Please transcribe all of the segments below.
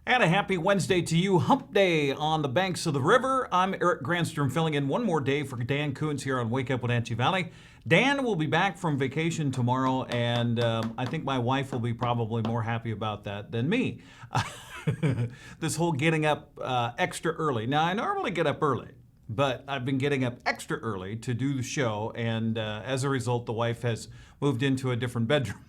And a happy Wednesday to you, hump day on the banks of the river. I'm Eric Granstrom filling in one more day for Dan Coons here on Wake Up Wenatchee Valley. Dan will be back from vacation tomorrow, and I think my wife will be probably more happy about that than me. This whole getting up extra early. Now, I normally get up early, but I've been getting up extra early to do the show, and as a result, the wife has moved into a different bedroom.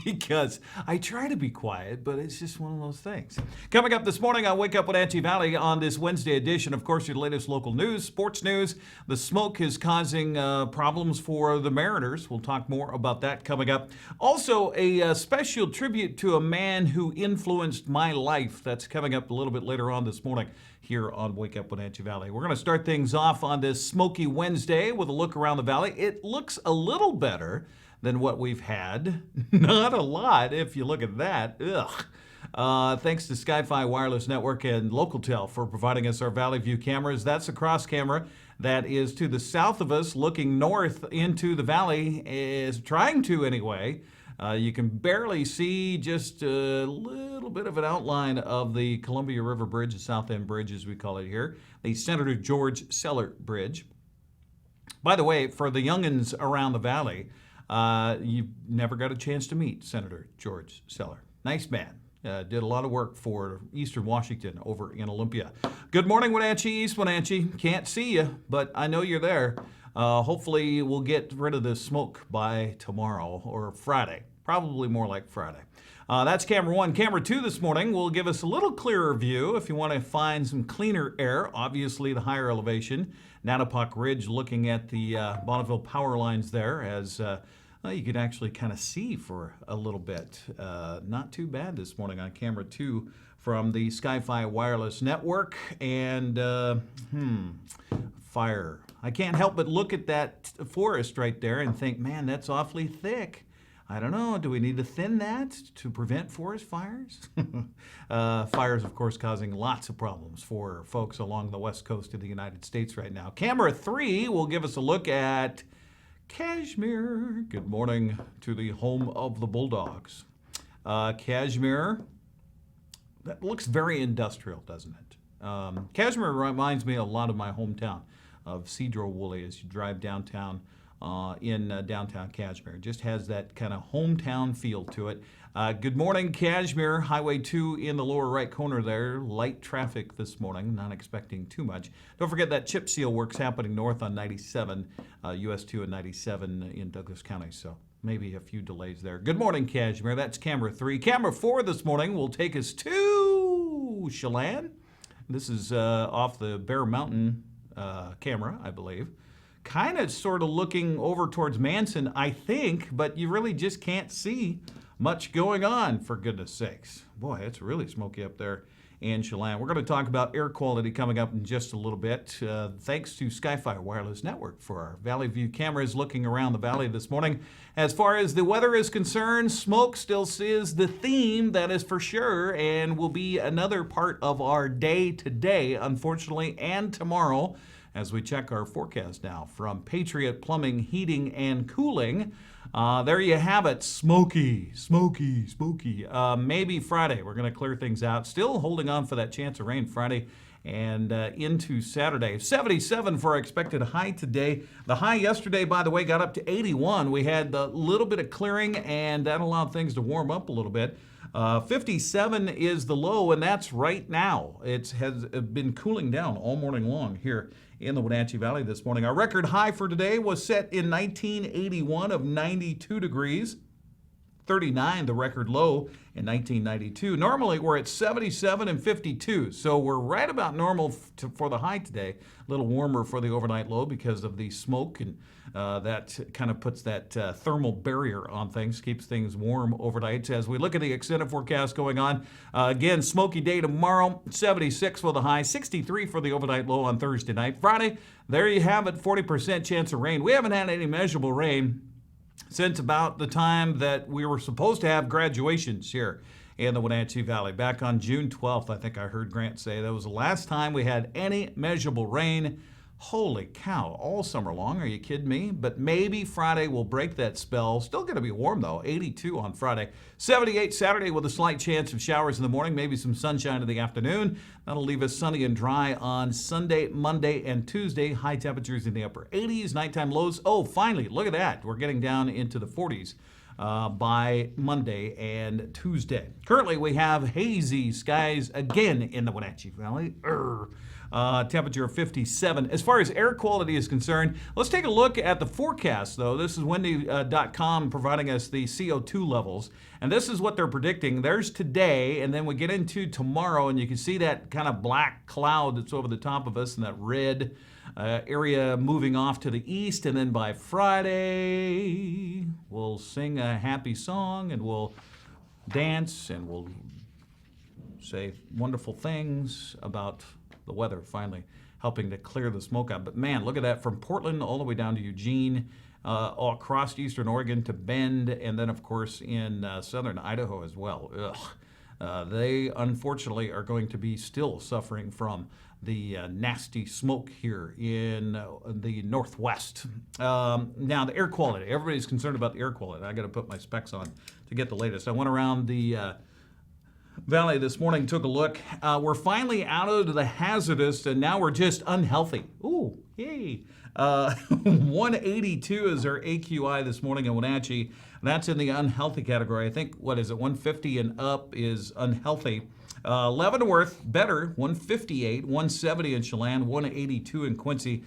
Because I try to be quiet, but it's just one of those things. Coming up this morning on Wake Up Wenatchee Valley on this Wednesday edition, of course, your latest local news, sports news. The smoke is causing problems for the Mariners. We'll talk more about that coming up. Also, a special tribute to a man who influenced my life. That's coming up a little bit later on this morning here on Wake Up Wenatchee Valley. We're going to start things off on this smoky Wednesday with a look around the valley. It looks a little better than what we've had. Not a lot, if you look at that. Ugh. Thanks to Sky-Fi Wireless Network and LocalTel for providing us our Valley View cameras. That's a cross camera that is to the south of us, looking north into the valley, is trying to anyway. You can barely see just a little bit of an outline of the Columbia River Bridge, the South End Bridge as we call it here, the Senator George Seller Bridge. By the way, for the youngins around the valley, you never got a chance to meet Senator George Seller. Nice man. Did a lot of work for Eastern Washington over in Olympia. Good morning, Wenatchee, East Wenatchee. Can't see you, but I know you're there. Hopefully we'll get rid of this smoke by tomorrow or Friday. Probably more like Friday. That's camera one. Camera two this morning will give us a little clearer view if you want to find some cleaner air. Obviously, the higher elevation. Natapoc Ridge, looking at the Bonneville power lines there as you could actually kind of see for a little bit. Not too bad this morning on camera two from the Sky-Fi Wireless Network. And fire. I can't help but look at that forest right there and think, man, that's awfully thick. I don't know, do we need to thin that to prevent forest fires? Fires, of course, causing lots of problems for folks along the west coast of the United States right now. Camera three will give us a look at Cashmere. Good morning to the home of the Bulldogs. Cashmere, that looks very industrial, doesn't it? Cashmere reminds me a lot of my hometown of Cedro-Woolley as you drive downtown in downtown Cashmere. It just has that kind of hometown feel to it. Good morning, Cashmere. Highway 2 in the lower right corner there. Light traffic this morning. Not expecting too much. Don't forget that chip seal work's happening north on 97, US 2 and 97 in Douglas County. So maybe a few delays there. Good morning, Cashmere. That's camera three. Camera four this morning will take us to Chelan. This is off the Bear Mountain camera, I believe. Kind of sort of looking over towards Manson, I think, but you really just can't see much going on, for goodness sakes. Boy, it's really smoky up there in Chelan. We're going to talk about air quality coming up in just a little bit. Thanks to Sky-Fi Wireless Network for our Valley View cameras looking around the valley this morning. As far as the weather is concerned, smoke still is the theme, that is for sure, and will be another part of our day today, unfortunately, and tomorrow, as we check our forecast now from Patriot Plumbing, Heating, and Cooling. There you have it. Smoky. Maybe Friday. We're going to clear things out. Still holding on for that chance of rain Friday and into Saturday. 77 for our expected high today. The high yesterday, by the way, got up to 81. We had a little bit of clearing, and that allowed things to warm up a little bit. 57 is the low, and that's right now. It has been cooling down all morning long here in the Wenatchee Valley this morning. Our record high for today was set in 1981 of 92 degrees. 39, the record low in 1992. Normally, we're at 77 and 52, so we're right about normal for the high today. A little warmer for the overnight low because of the smoke, and that kind of puts that thermal barrier on things, keeps things warm overnight. As we look at the extended forecast going on, again, smoky day tomorrow, 76 for the high, 63 for the overnight low on Thursday night. Friday, there you have it, 40% chance of rain. We haven't had any measurable rain since about the time that we were supposed to have graduations here in the Wenatchee Valley. Back on June 12th, I think I heard Grant say that was the last time we had any measurable rain. Holy cow, all summer long. Are you kidding me? But maybe Friday will break that spell. Still going to be warm, though. 82 on Friday. 78 Saturday with a slight chance of showers in the morning, maybe some sunshine in the afternoon. That'll leave us sunny and dry on Sunday, Monday, and Tuesday. High temperatures in the upper 80s. Nighttime lows. Oh, finally, look at that. We're getting down into the 40s. By Monday and Tuesday. Currently, we have hazy skies again in the Wenatchee Valley. Temperature of 57. As far as air quality is concerned, let's take a look at the forecast, though. This is Wendy.com providing us the CO2 levels, and this is what they're predicting. There's today, and then we get into tomorrow, and you can see that kind of black cloud that's over the top of us and that red area moving off to the east, and then by Friday, we'll sing a happy song, and we'll dance, and we'll say wonderful things about the weather finally helping to clear the smoke out. But man, look at that, from Portland all the way down to Eugene, all across eastern Oregon to Bend, and then of course in southern Idaho as well. They unfortunately are going to be still suffering from the nasty smoke here in the Northwest. Now, the air quality. Everybody's concerned about the air quality. I got to put my specs on to get the latest. I went around the valley this morning, took a look. We're finally out of the hazardous, and now we're just unhealthy. Ooh, yay. 182 is our AQI this morning in Wenatchee. That's in the unhealthy category. I think, 150 and up is unhealthy. Leavenworth, better, 158, 170 in Chelan, 182 in Quincy.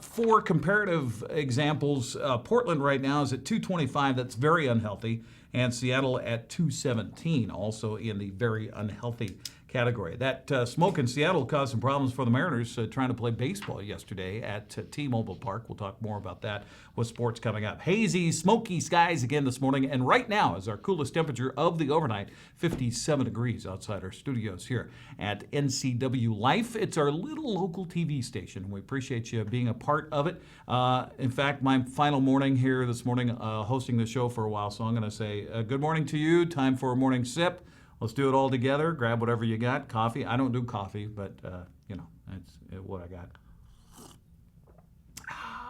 For comparative examples, Portland right now is at 225, that's very unhealthy, and Seattle at 217, also in the very unhealthy category. That smoke in Seattle caused some problems for the Mariners trying to play baseball yesterday at T-Mobile Park. We'll talk more about that with sports coming up. Hazy, smoky skies again this morning, and right now is our coolest temperature of the overnight, 57 degrees outside our studios here at NCW Life. It's our little local TV station. We appreciate you being a part of it. In fact, my final morning here this morning, hosting the show for a while, so I'm going to say good morning to you. Time for a morning sip. Let's do it all together. Grab whatever you got. Coffee. I don't do coffee, but, that's what I got.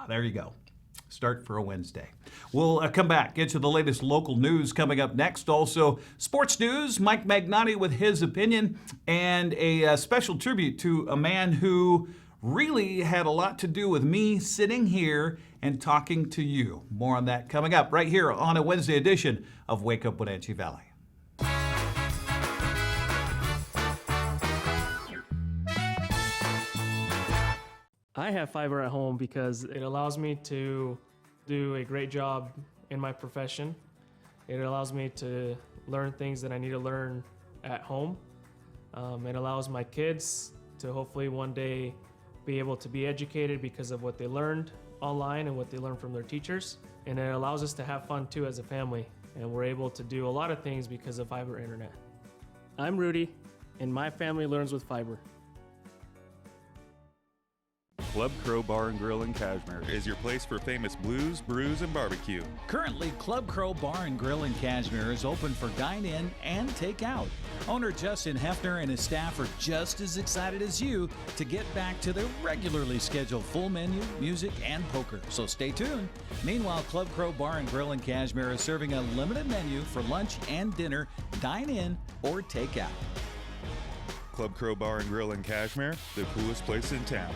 There you go. Start for a Wednesday. We'll come back, get you the latest local news coming up next. Also, sports news, Mike Magnotti with his opinion, and a special tribute to a man who really had a lot to do with me sitting here and talking to you. More on that coming up right here on a Wednesday edition of Wake Up Wenatchee Valley. I have fiber at home because it allows me to do a great job in my profession. It allows me to learn things that I need to learn at home. It allows my kids to hopefully one day be able to be educated because of what they learned online and what they learned from their teachers. And it allows us to have fun too as a family. And we're able to do a lot of things because of fiber internet. I'm Rudy, and my family learns with fiber. Club Crow Bar and Grill in Cashmere is your place for famous blues, brews, and barbecue. Currently, Club Crow Bar and Grill in Cashmere is open for dine-in and take-out. Owner Justin Hefner and his staff are just as excited as you to get back to their regularly scheduled full menu, music, and poker. So stay tuned. Meanwhile, Club Crow Bar and Grill in Cashmere is serving a limited menu for lunch and dinner, dine-in or take-out. Club Crow Bar and Grill in Cashmere, the coolest place in town.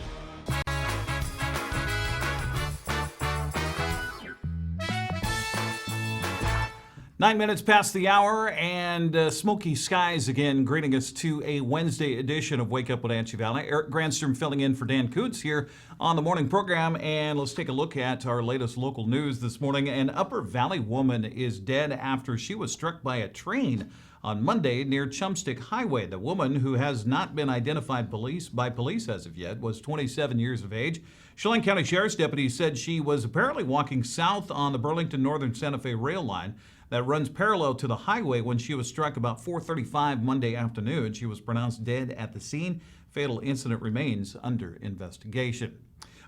9 minutes past the hour, and smoky skies again greeting us to a Wednesday edition of Wake Up Wenatchee Valley. Eric Granstrom filling in for Dan Koontz here on the morning program, and let's take a look at our latest local news this morning. An Upper Valley woman is dead after she was struck by a train on Monday near Chumstick Highway. The woman, who has not been identified by police as of yet, was 27 years of age. Chelan County Sheriff's deputies said she was apparently walking south on the Burlington Northern Santa Fe rail line that runs parallel to the highway when she was struck about 4:35 Monday afternoon. She was pronounced dead at the scene. Fatal incident remains under investigation.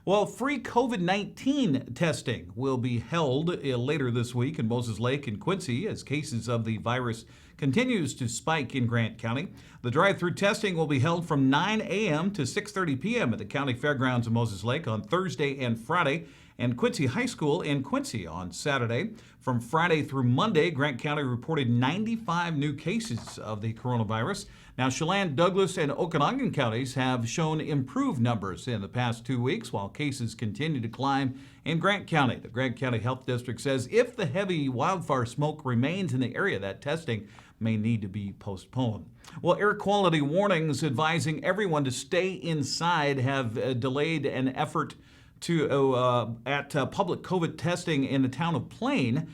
Well, free COVID-19 testing will be held later this week in Moses Lake and Quincy as cases of the virus continues to spike in Grant County. The drive-through testing will be held from 9 a.m. to 6:30 p.m. at the county fairgrounds in Moses Lake on Thursday and Friday, and Quincy High School in Quincy on Saturday. From Friday through Monday, Grant County reported 95 new cases of the coronavirus. Now, Chelan, Douglas, and Okanagan counties have shown improved numbers in the past 2 weeks, while cases continue to climb in Grant County. The Grant County Health District says if the heavy wildfire smoke remains in the area, that testing may need to be postponed. Well, air quality warnings advising everyone to stay inside have delayed an effort at public COVID testing in the town of Plain.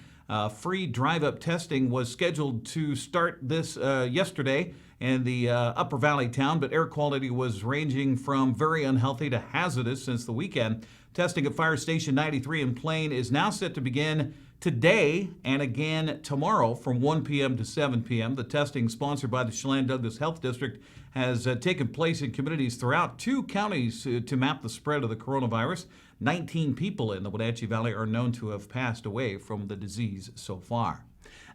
Free drive-up testing was scheduled to start this yesterday in the Upper Valley town, but air quality was ranging from very unhealthy to hazardous since the weekend. Testing at Fire Station 93 in Plain is now set to begin today and again tomorrow from 1 p.m. to 7 p.m. The testing, sponsored by the Chelan Douglas Health District, has taken place in communities throughout 2 counties to map the spread of the coronavirus. 19 people in the Wenatchee Valley are known to have passed away from the disease so far.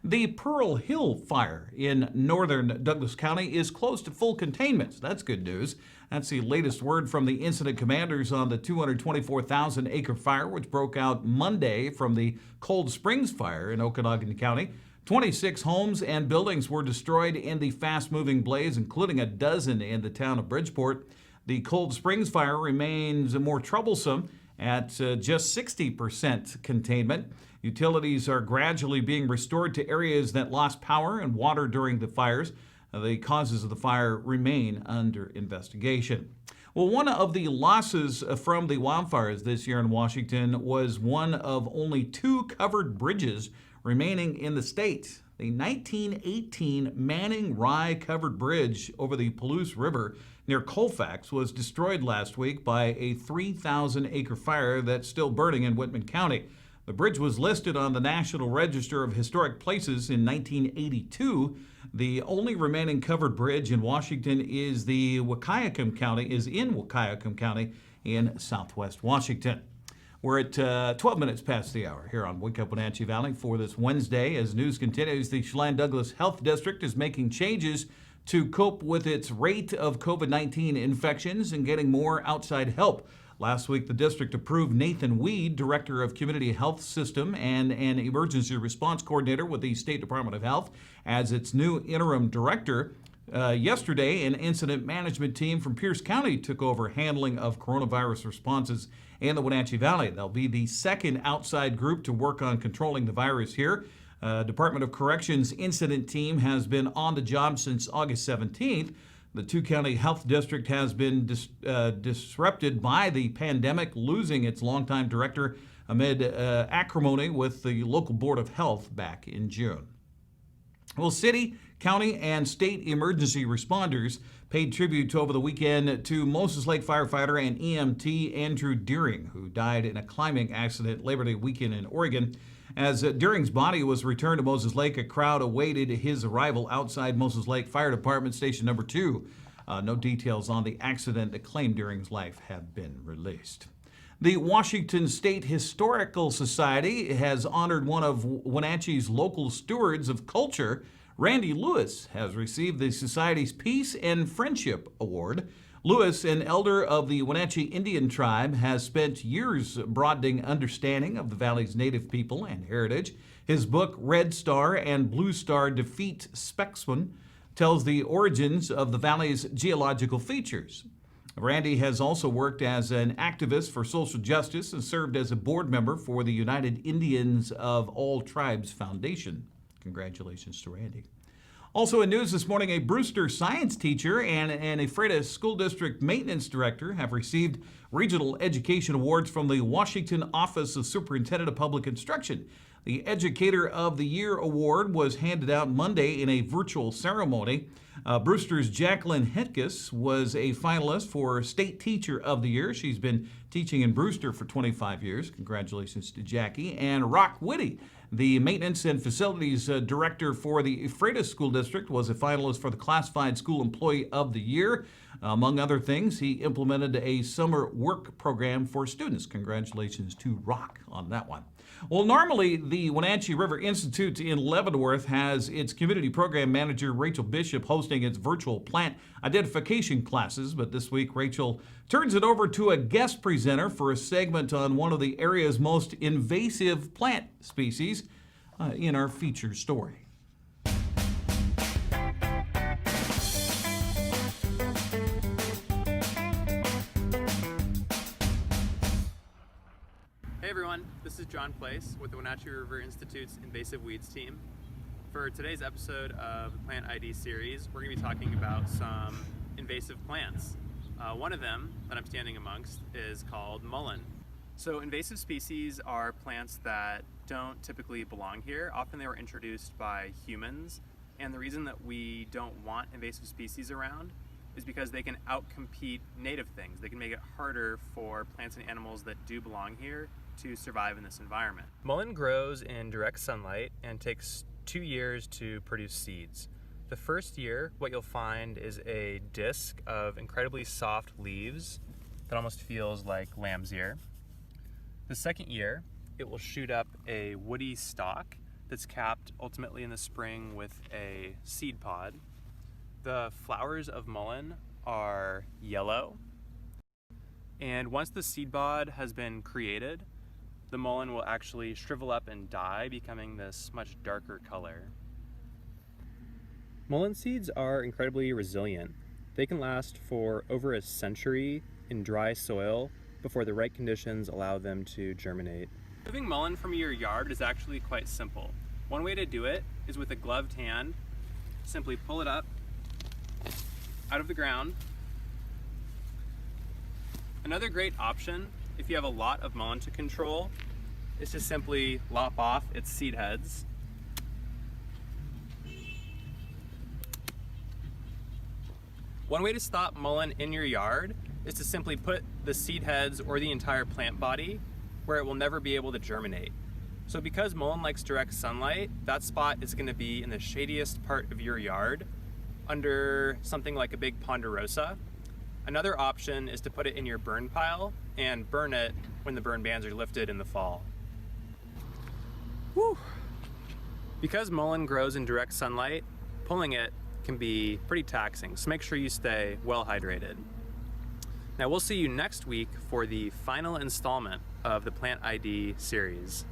The Pearl Hill fire in northern Douglas County is close to full containment. That's good news. That's the latest word from the incident commanders on the 224,000-acre fire, which broke out Monday from the Cold Springs fire in Okanagan County. 26 homes and buildings were destroyed in the fast-moving blaze, including a dozen in the town of Bridgeport. The Cold Springs fire remains more troublesome at just 60% containment. Utilities are gradually being restored to areas that lost power and water during the fires. The causes of the fire remain under investigation. Well, one of the losses from the wildfires this year in Washington was one of only 2 covered bridges remaining in the state. The 1918 Manning Rye covered bridge over the Palouse River near Colfax was destroyed last week by a 3,000-acre fire that's still burning in Whitman County. The bridge was listed on the National Register of Historic Places in 1982. The only remaining covered bridge in Washington is in Wahkiakum County in southwest Washington. We're at 12 minutes past the hour here on Wake Up Wenatchee Valley for this Wednesday. As news continues, the Chelan Douglas Health District is making changes to cope with its rate of COVID-19 infections and getting more outside help. Last week, the district approved Nathan Weed, Director of Community Health System and an Emergency Response Coordinator with the State Department of Health, as its new interim director. Yesterday, an incident management team from Pierce County took over handling of coronavirus responses in the Wenatchee Valley. They'll be the second outside group to work on controlling the virus here. Department of Corrections incident team has been on the job since August 17th. The 2-county health district has been disrupted by the pandemic, losing its longtime director amid acrimony with the local Board of Health back in June. Well, city, county, and state emergency responders paid tribute over the weekend to Moses Lake firefighter and EMT Andrew Deering, who died in a climbing accident Labor Day weekend in Oregon. As Deering's body was returned to Moses Lake, a crowd awaited his arrival outside Moses Lake Fire Department Station Number 2. No details on the accident that claimed Deering's life have been released. The Washington State Historical Society has honored one of Wenatchee's local stewards of culture. Randy Lewis has received the Society's Peace and Friendship Award. Lewis, an elder of the Wenatchee Indian tribe, has spent years broadening understanding of the valley's native people and heritage. His book, Red Star and Blue Star Defeat Spexman, tells the origins of the valley's geological features. Randy has also worked as an activist for social justice and served as a board member for the United Indians of All Tribes Foundation. Congratulations to Randy. Also in news this morning, a Brewster science teacher and an Ephrata School District maintenance director have received regional education awards from the Washington Office of Superintendent of Public Instruction. The Educator of the Year award was handed out Monday in a virtual ceremony. Brewster's Jacqueline Hetkus was a finalist for State Teacher of the Year. She's been teaching in Brewster for 25 years. Congratulations to Jackie. And Rock Whitty, the Maintenance and Facilities Director for the Ephrata School District, was a finalist for the Classified School Employee of the Year. Among other things, he implemented a summer work program for students. Congratulations to Rock on that one. Well, normally the Wenatchee River Institute in Leavenworth has its community program manager, Rachel Bishop, hosting its virtual plant identification classes. But this week, Rachel turns it over to a guest presenter for a segment on one of the area's most invasive plant species in our feature story. Hey everyone, this is John Place with the Wenatchee River Institute's Invasive Weeds team. For today's episode of the Plant ID series, we're going to be talking about some invasive plants. One of them that I'm standing amongst is called mullein. So invasive species are plants that don't typically belong here. Often they were introduced by humans, and the reason that we don't want invasive species around is because they can outcompete native things. They can make it harder for plants and animals that do belong here to survive in this environment. Mullein grows in direct sunlight and takes 2 years to produce seeds. The first year, what you'll find is a disc of incredibly soft leaves that almost feels like lamb's ear. The second year, it will shoot up a woody stalk that's capped ultimately in the spring with a seed pod. The flowers of mullein are yellow, and once the seed pod has been created, the mullein will actually shrivel up and die, becoming this much darker color. Mullein seeds are incredibly resilient. They can last for over a century in dry soil before the right conditions allow them to germinate. Moving mullein from your yard is actually quite simple. One way to do it is with a gloved hand. Simply pull it up out of the ground. Another great option, if you have a lot of mullein to control, is to simply lop off its seed heads. One way to stop mullein in your yard is to simply put the seed heads or the entire plant body where it will never be able to germinate. So because mullein likes direct sunlight, that spot is going to be in the shadiest part of your yard under something like a big ponderosa. Another option is to put it in your burn pile and burn it when the burn bans are lifted in the fall. Whew. Because mullein grows in direct sunlight, pulling it can be pretty taxing, so make sure you stay well hydrated. Now we'll see you next week for the final installment of the Plant ID series.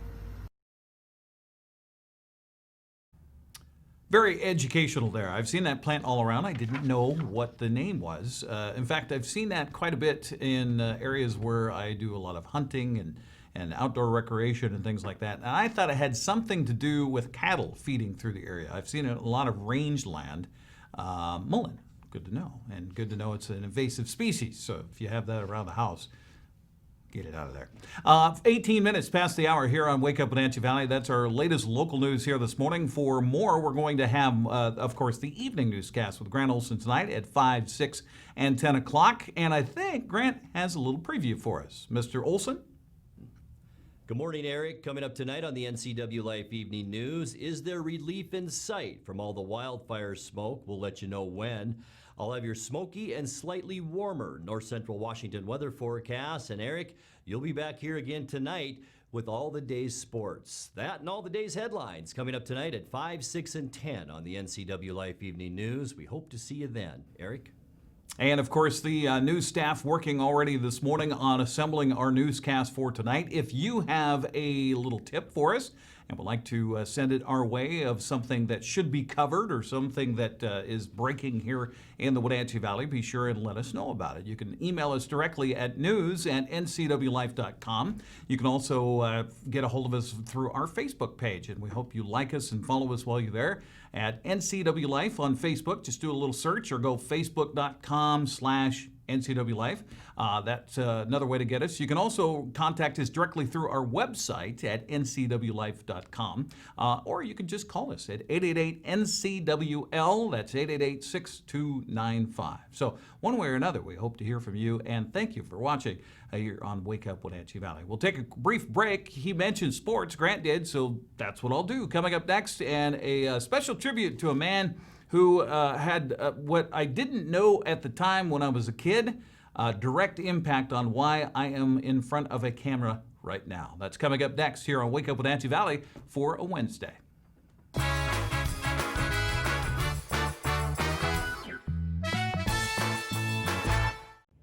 Very educational there. I've seen that plant all around. I didn't know what the name was. In fact, I've seen that quite a bit in areas where I do a lot of hunting and outdoor recreation and things like that. And I thought it had something to do with cattle feeding through the area. I've seen a lot of rangeland. Mullein, good to know. And good to know it's an invasive species. So if you have that around the house, get it out of there. 18 minutes past the hour here on Wake Up Wenatchee Valley. That's our latest local news here this morning. For more, we're going to have, of course, the evening newscast with Grant Olson tonight at 5, 6, and 10 o'clock. And I think Grant has a little preview for us. Mr. Olson? Good morning, Eric. Coming up tonight on the NCW Life Evening News, is there relief in sight from all the wildfire smoke? We'll let you know when. I'll have your smoky and slightly warmer north central Washington weather forecast. And Eric, you'll be back here again tonight with all the day's sports. That and all the day's headlines coming up tonight at 5, 6, and 10 on the NCW Life Evening News. We hope to see you then. Eric? And of course, the news staff working already this morning on assembling our newscast for tonight. If you have a little tip for us and would like to send it our way of something that should be covered or something that is breaking here in the Wenatchee Valley, be sure and let us know about it. You can email us directly at news@ncwlife.com. You can also get a hold of us through our Facebook page, and we hope you like us and follow us while you're there at NCW Life on Facebook. Just do a little search or go facebook.com/NCW Life. That's another way to get us. You can also contact us directly through our website at ncwlife.com, or you can just call us at 888-NCWL. That's 888-6295. So one way or another, we hope to hear from you, and thank you for watching here on Wake Up Wenatchee Valley. We'll take a brief break. He mentioned sports, Grant did, so that's what I'll do. Coming up next, and a special tribute to a man who had what I didn't know at the time when I was a kid, direct impact on why I am in front of a camera right now. That's coming up next here on Wake Up Wenatchee Valley for a Wednesday.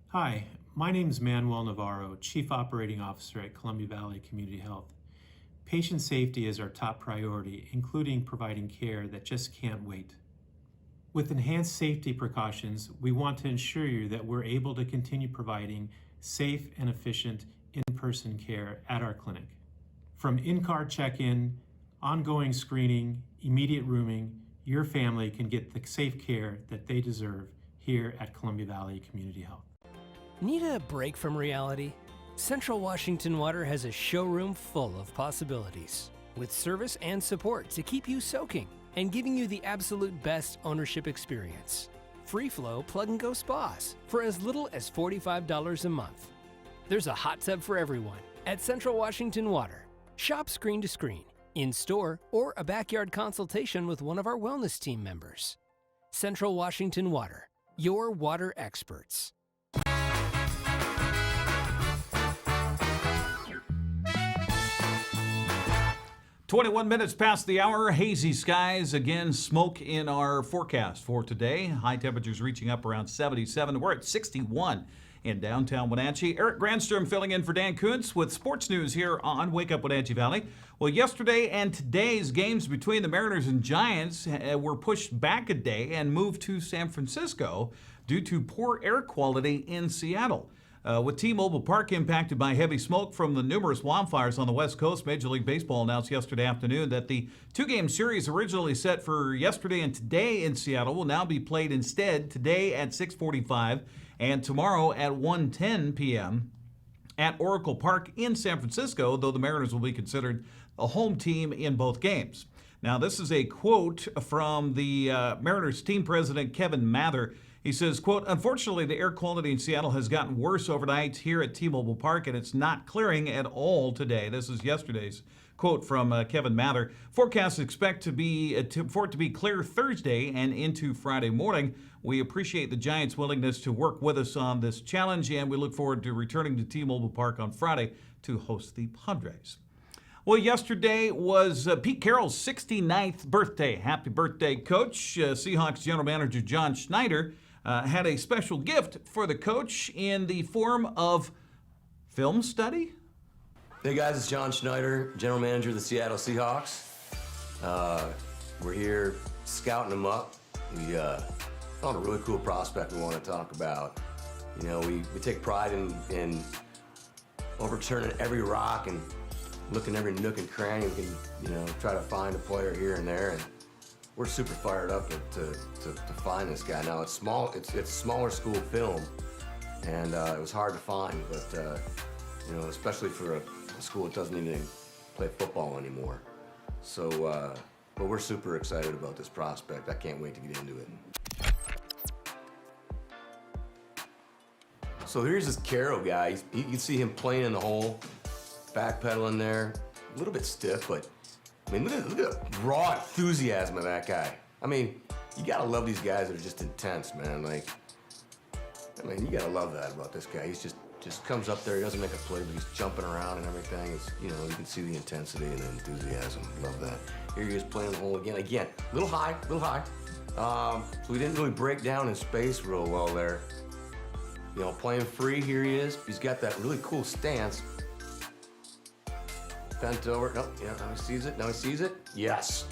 Hi, my name is Manuel Navarro, Chief Operating Officer at Columbia Valley Community Health. Patient safety is our top priority, including providing care that just can't wait. With enhanced safety precautions, we want to ensure you that we're able to continue providing safe and efficient in-person care at our clinic. From in-car check-in, ongoing screening, immediate rooming, your family can get the safe care that they deserve here at Columbia Valley Community Health. Need a break from reality? Central Washington Water has a showroom full of possibilities, with service and support to keep you soaking and giving you the absolute best ownership experience. Free flow plug-and-go spas for as little as $45 a month. There's a hot tub for everyone at Central Washington Water. Shop screen to screen, in-store, or a backyard consultation with one of our wellness team members. Central Washington Water, your water experts. 21 minutes past the hour, hazy skies. Again, smoke in our forecast for today. High temperatures reaching up around 77. We're at 61 in downtown Wenatchee. Eric Granstrom filling in for Dan Kuntz with sports news here on Wake Up Wenatchee Valley. Well, yesterday and today's games between the Mariners and Giants were pushed back a day and moved to San Francisco due to poor air quality in Seattle. With T-Mobile Park impacted by heavy smoke from the numerous wildfires on the West Coast, Major League Baseball announced yesterday afternoon that the two-game series originally set for yesterday and today in Seattle will now be played instead today at 6:45 and tomorrow at 1:10 p.m. at Oracle Park in San Francisco, though the Mariners will be considered a home team in both games. Now, this is a quote from the Mariners team president, Kevin Mather. He says, quote, "Unfortunately, the air quality in Seattle has gotten worse overnight here at T-Mobile Park, and it's not clearing at all today." This is yesterday's quote from Kevin Mather. Forecasts expect for it to be clear Thursday and into Friday morning. We appreciate the Giants' willingness to work with us on this challenge, and we look forward to returning to T-Mobile Park on Friday to host the Padres. Well, yesterday was Pete Carroll's 69th birthday. Happy birthday, Coach. Seahawks General Manager John Schneider had a special gift for the coach in the form of film study. Hey guys, it's John Schneider, General Manager of the Seattle Seahawks. We're here scouting them up. We found a really cool prospect we want to talk about. You know, we take pride in overturning every rock and looking every nook and cranny. We can, try to find a player here and there. And we're super fired up to find this guy. Now it's small, it's smaller school film, and it was hard to find, but especially for a school that doesn't even play football anymore. So, but we're super excited about this prospect. I can't wait to get into it. So here's this Carroll guy. You can see him playing in the hole, backpedaling there, a little bit stiff, but I mean, look at the raw enthusiasm of that guy. I mean, you gotta love these guys that are just intense, man. Like, I mean, you gotta love that about this guy. He's just comes up there, he doesn't make a play, but he's jumping around and everything. It's, you can see the intensity and the enthusiasm. Love that. Here he is playing the hole again. Again, a little high. So we didn't really break down in space real well there. Playing free, here he is. He's got that really cool stance. Bent over, nope, yeah, now he sees it, yes.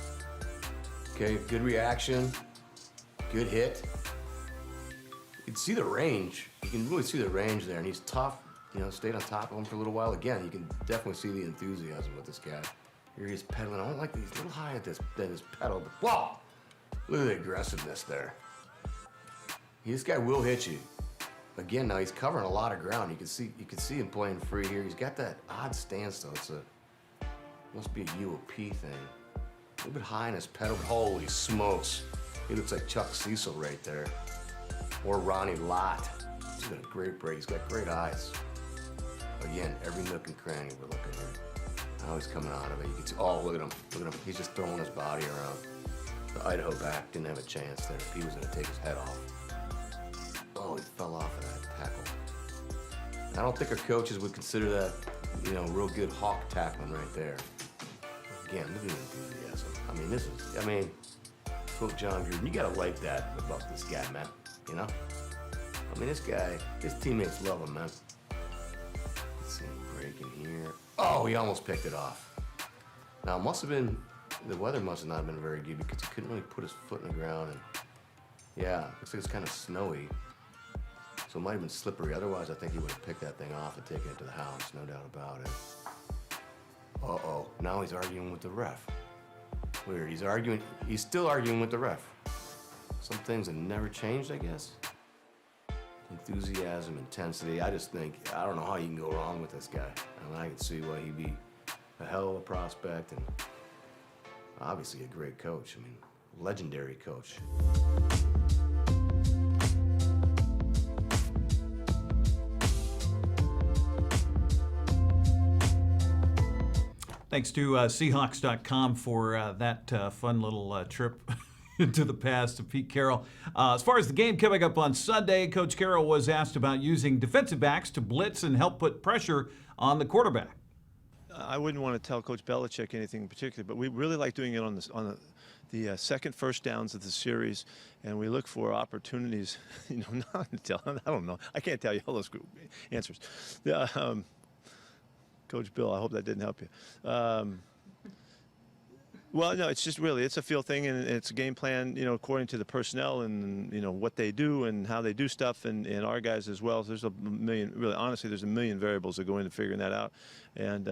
Okay, good reaction, good hit. You can see the range, you can really see the range there, and he's tough, stayed on top of him for a little while. Again, you can definitely see the enthusiasm with this guy. Here he's pedaling, I don't like that he's a little high at this pedal, but whoa! Look at the aggressiveness there. This guy will hit you. Again, now he's covering a lot of ground. You can see him playing free here. He's got that odd stance though, must be a UOP thing. A little bit high in his pedal. Holy smokes. He looks like Chuck Cecil right there. Or Ronnie Lott. He's got a great break. He's got great eyes. Again, every nook and cranny we're looking here. Now he's coming out of it. You can see, oh, look at him. Look at him. He's just throwing his body around. The Idaho back didn't have a chance there. He was going to take his head off. Oh, he fell off of that tackle. I don't think our coaches would consider that, real good hawk tackling right there. Again, look at the enthusiasm. Coach John Gruden, you gotta like that about this guy, man. This guy, his teammates love him, man. Let's see him breaking here. Oh, he almost picked it off. Now, the weather must have not been very good because he couldn't really put his foot in the ground. And yeah, looks like it's kind of snowy. So it might have been slippery. Otherwise, I think he would have picked that thing off and taken it to the house, no doubt about it. Uh-oh, now he's arguing with the ref. Weird, he's still arguing with the ref. Some things have never changed, I guess. Enthusiasm, intensity, I don't know how you can go wrong with this guy. I can see why he'd be a hell of a prospect and obviously a great coach. Legendary coach. Thanks to Seahawks.com for that fun little trip into the past of Pete Carroll. As far as the game coming up on Sunday, Coach Carroll was asked about using defensive backs to blitz and help put pressure on the quarterback. I wouldn't want to tell Coach Belichick anything in particular, but we really like doing it on the second first downs of the series, and we look for opportunities. Not to tell. I don't know. I can't tell you all those answers. Coach Bill, I hope that didn't help you. Well, no, it's just it's a feel thing, and it's a game plan, according to the personnel and, what they do and how they do stuff, and our guys as well. So there's a million variables that go into figuring that out. And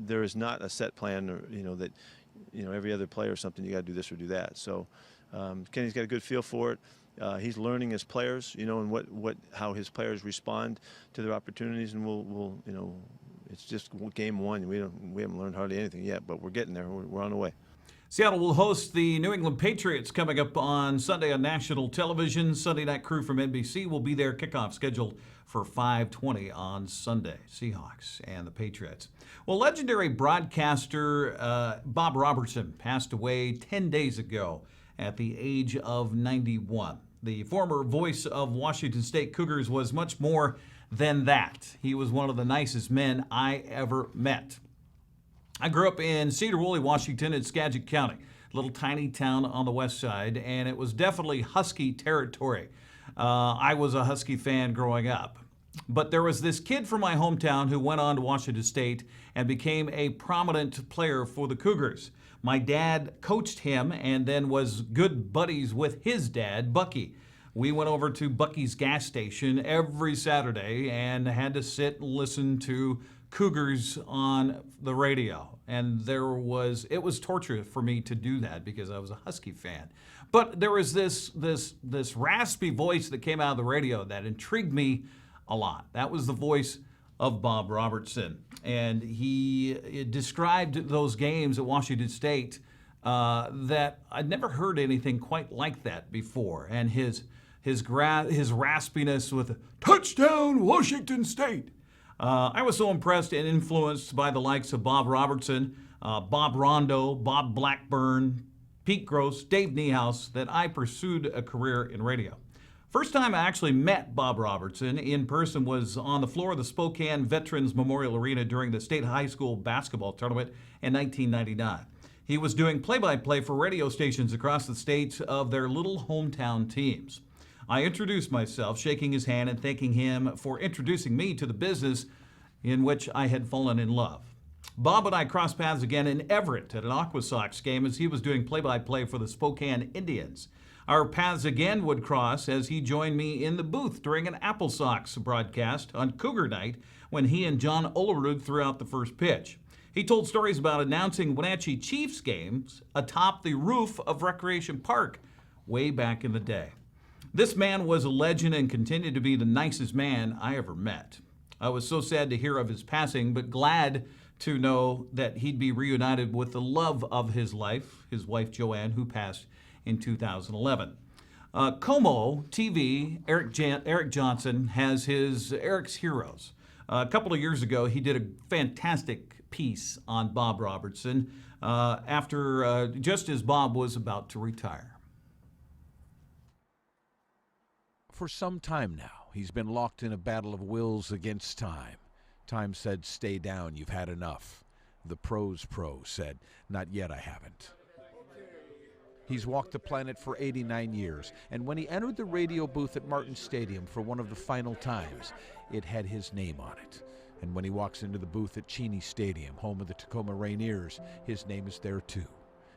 there is not a set plan, or, that, every other player or something, you got to do this or do that. So Kenny's got a good feel for it. He's learning his players, and how his players respond to their opportunities, and we'll it's just game one. We haven't learned hardly anything yet, but we're getting there. We're on the way. Seattle will host the New England Patriots coming up on Sunday on national television. Sunday Night Crew from NBC will be there. Kickoff scheduled for 5:20 on Sunday. Seahawks and the Patriots. Well, legendary broadcaster Bob Robertson passed away 10 days ago at the age of 91. The former voice of Washington State Cougars was much more than that. He was one of the nicest men I ever met. I grew up in Cedar Woolley, Washington, in Skagit County, a little tiny town on the west side, and it was definitely Husky territory. I was a Husky fan growing up. But there was this kid from my hometown who went on to Washington State and became a prominent player for the Cougars. My dad coached him and then was good buddies with his dad, Bucky. We went over to Bucky's gas station every Saturday and had to sit and listen to Cougars on the radio. And it was torture for me to do that because I was a Husky fan. But there was this raspy voice that came out of the radio that intrigued me a lot. That was the voice of Bob Robertson. And he described those games at Washington State that I'd never heard anything quite like that before. And his raspiness with touchdown Washington State. I was so impressed and influenced by the likes of Bob Robertson, Bob Rondo, Bob Blackburn, Pete Gross, Dave Niehaus that I pursued a career in radio. First time I actually met Bob Robertson in person was on the floor of the Spokane Veterans Memorial Arena during the state high school basketball tournament in 1999. He was doing play-by-play for radio stations across the state of their little hometown teams. I introduced myself, shaking his hand and thanking him for introducing me to the business in which I had fallen in love. Bob and I crossed paths again in Everett at an Aqua Sox game as he was doing play-by-play for the Spokane Indians. Our paths again would cross as he joined me in the booth during an Apple Sox broadcast on Cougar Night when he and John Olerud threw out the first pitch. He told stories about announcing Wenatchee Chiefs games atop the roof of Recreation Park way back in the day. This man was a legend and continued to be the nicest man I ever met. I was so sad to hear of his passing, but glad to know that he'd be reunited with the love of his life, his wife Joanne, who passed in 2011. Como TV, Eric Johnson, has his Eric's Heroes. A couple of years ago, he did a fantastic piece on Bob Robertson. just as Bob was about to retire. For some time now, he's been locked in a battle of wills against time. Time said, stay down, you've had enough. The pro's pro said, not yet, I haven't. He's walked the planet for 89 years, and when he entered the radio booth at Martin Stadium for one of the final times, it had his name on it. And when he walks into the booth at Cheney Stadium, home of the Tacoma Rainiers, his name is there too.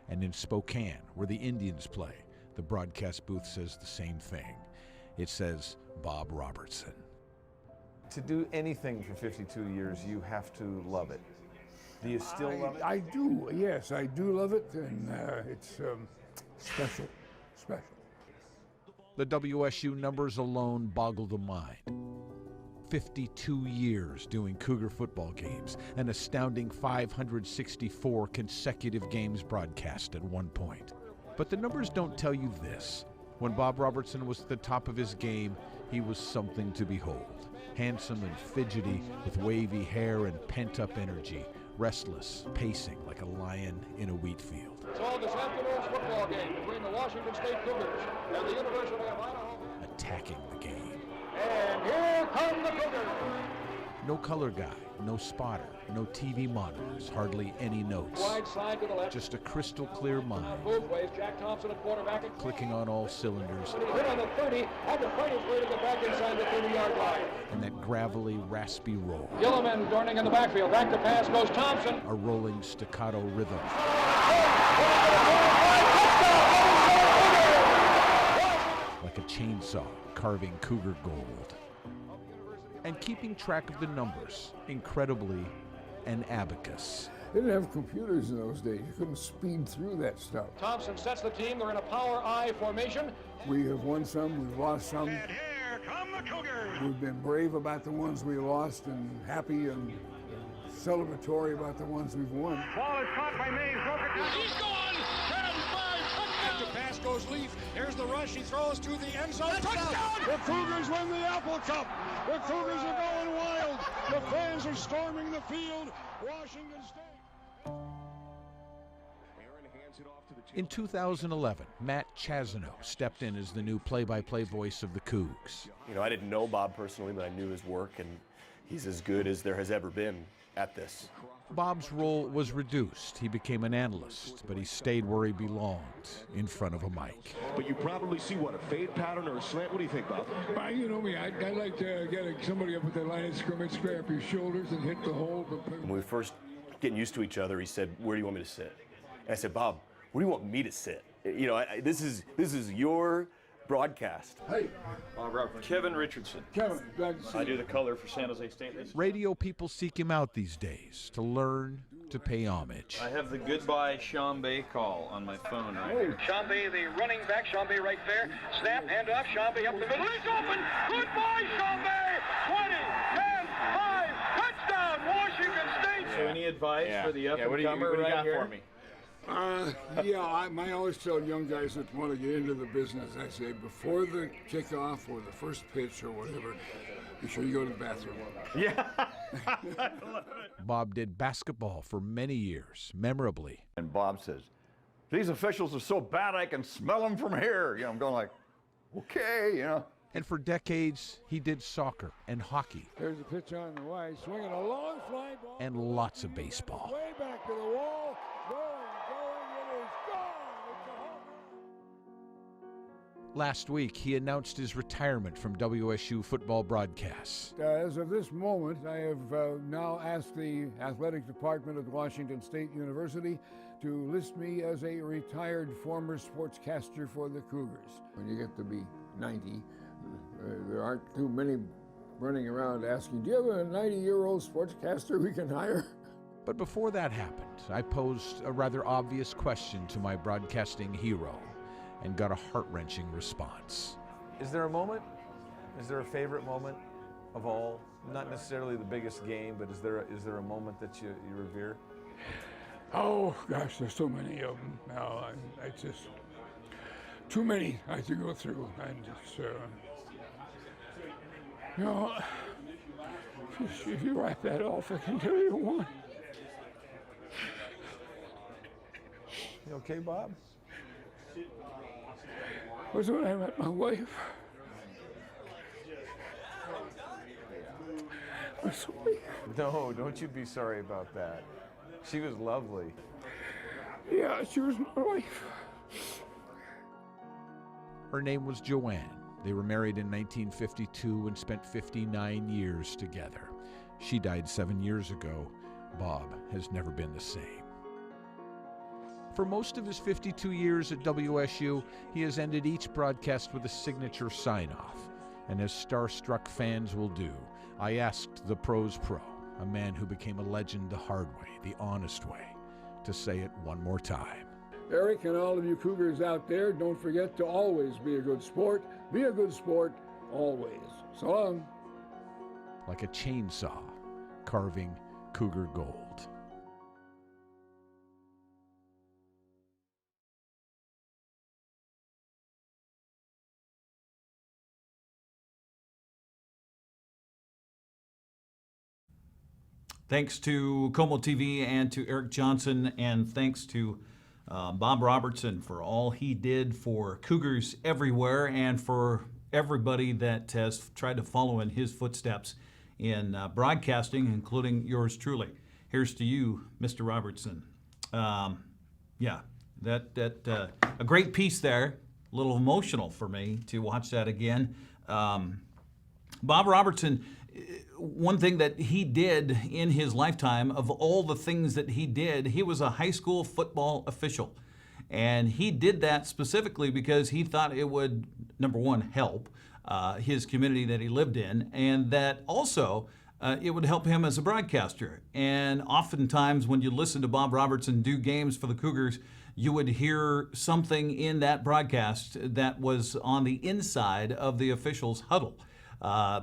And in Spokane, where the Indians play, the broadcast booth says the same thing. It says Bob Robertson. To do anything for 52 years, you have to love it. Do you still love it? I do, yes, I do love it, and it's special. The WSU numbers alone boggle the mind. 52 years doing Cougar football games, an astounding 564 consecutive games broadcast at one point. But the numbers don't tell you this. When Bob Robertson was at the top of his game, he was something to behold. Handsome and fidgety, with wavy hair and pent-up energy, restless, pacing like a lion in a wheat field. It's on this afternoon's football game between the Washington State Cougars and the University of Idaho. Attacking the game. And here come the Cougars. No color guy, no spotter, no TV monitors, hardly any notes. Wide side to the left. Just a crystal clear mind. Both ways, Jack Thompson at quarterback. Clicking on all cylinders. He hit on the 30, had to fight his way to get back inside the 30-yard line. And that gravelly, raspy roll. Gilliman darting in the backfield. Back to pass goes Thompson. A rolling staccato rhythm. Like a chainsaw carving Cougar gold. And keeping track of the numbers, incredibly, an abacus. They didn't have computers in those days. You couldn't speed through that stuff. Thompson sets the team. They're in a power I formation. We have won some, we've lost some. And here come the Cougars. We've been brave about the ones we lost and happy and celebratory about the ones we've won. Ball is caught by Mays. He's gone. 10-5. Touchdown. The pass goes Leaf. Here's the rush. He throws to the end zone. Touchdown. The Cougars win the Apple Cup. The Cougars are going wild. The fans are storming the field. Washington State. In 2011, Matt Chazano stepped in as the new play-by-play voice of the Cougs. You know, I didn't know Bob personally, but I knew his work, and he's as good as there has ever been at this. Bob's role was reduced. He became an analyst, but he stayed where he belonged, in front of a mic. But you probably see, what, a fade pattern or a slant? What do you think, Bob? You know me, I'd like to get somebody up at the line of scrimmage, square up his shoulders and hit the hole. When we were first getting used to each other, he said, "Where do you want me to sit?" And I said, "Bob, where do you want me to sit? You know, this is your broadcast." Hey. Kevin Richardson. Kevin, glad to see you. I do the color for San Jose State. Radio people seek him out these days to learn, to pay homage. I have the goodbye Shambe call on my phone right here. Shambe, the running back. Shambe right there. Snap, handoff. Shambe up the middle. He's open. Goodbye, Shambe. 20, 10, 5. Touchdown, Washington State. So any advice for the up-and-comer what do you got here? for me? I always tell young guys that want to get into the business, I say, before the kickoff or the first pitch or whatever, be sure you go to the bathroom. Yeah. Bob did basketball for many years, memorably. And Bob says, "These officials are so bad I can smell them from here." You know, I'm going like, okay, you know. And for decades, he did soccer and hockey. There's a pitch on the way, swinging a long fly ball. And lots of baseball. Way back to the wall, going, it is gone. It's a home run. Last week, he announced his retirement from WSU football broadcasts. As of this moment, I have now asked the athletic department of Washington State University to list me as a retired former sportscaster for the Cougars. When you get to be 90, there aren't too many running around asking, "Do you have a 90-year-old sportscaster we can hire?" But before that happened, I posed a rather obvious question to my broadcasting hero and got a heart-wrenching response. Is there a moment? Is there a favorite moment of all? Not necessarily the biggest game, but is there a moment that you revere? Oh, gosh, there's so many of them now. It's just too many I have to go through. I just, you know, if you wrap that off, I can tell you one. You okay, Bob? Was when I met my wife. I'm sorry. No, don't you be sorry about that. She was lovely. Yeah, she was my wife. Her name was Joanne. They were married in 1952 and spent 59 years together. She died 7 years ago. Bob has never been the same. For most of his 52 years at WSU, he has ended each broadcast with a signature sign-off. And as starstruck fans will do, I asked the Pros Pro, a man who became a legend the hard way, the honest way, to say it one more time. Eric and all of you Cougars out there, don't forget to always be a good sport. Be a good sport, always. So long. Like a chainsaw, carving Cougar gold. Thanks to Como TV and to Eric Johnson, and thanks to Bob Robertson for all he did for Cougars everywhere and for everybody that has tried to follow in his footsteps in broadcasting, including yours truly. Here's to you, Mr. Robertson. Yeah, a great piece there. A little emotional for me to watch that again. Bob Robertson, one thing that he did in his lifetime, of all the things that he did, he was a high school football official. And he did that specifically because he thought it would, number one, help his community that he lived in, and that also it would help him as a broadcaster. And oftentimes when you listen to Bob Robertson do games for the Cougars, you would hear something in that broadcast that was on the inside of the officials' huddle.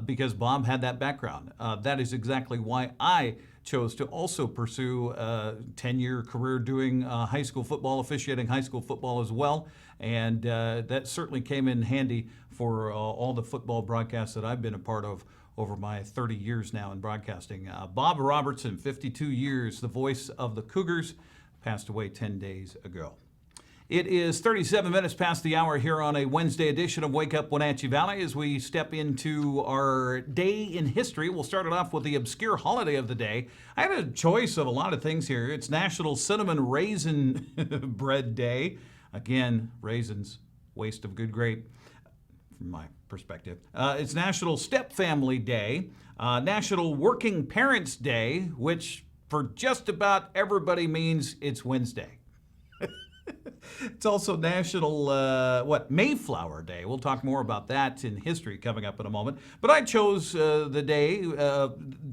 Because Bob had that background. That is exactly why I chose to also pursue a 10-year career doing high school football, officiating high school football as well. And that certainly came in handy for all the football broadcasts that I've been a part of over my 30 years now in broadcasting. Bob Robertson, 52 years, the voice of the Cougars, passed away 10 days ago. It is 37 minutes past the hour here on a Wednesday edition of Wake Up Wenatchee Valley as we step into our day in history. We'll start it off with the obscure holiday of the day. I had a choice of a lot of things here. It's National Cinnamon Raisin Bread Day. Again, raisins, waste of good grape, from my perspective. It's National Step Family Day, National Working Parents Day, which for just about everybody means it's Wednesday. It's also National, Mayflower Day. We'll talk more about that in history coming up in a moment. But I chose the day,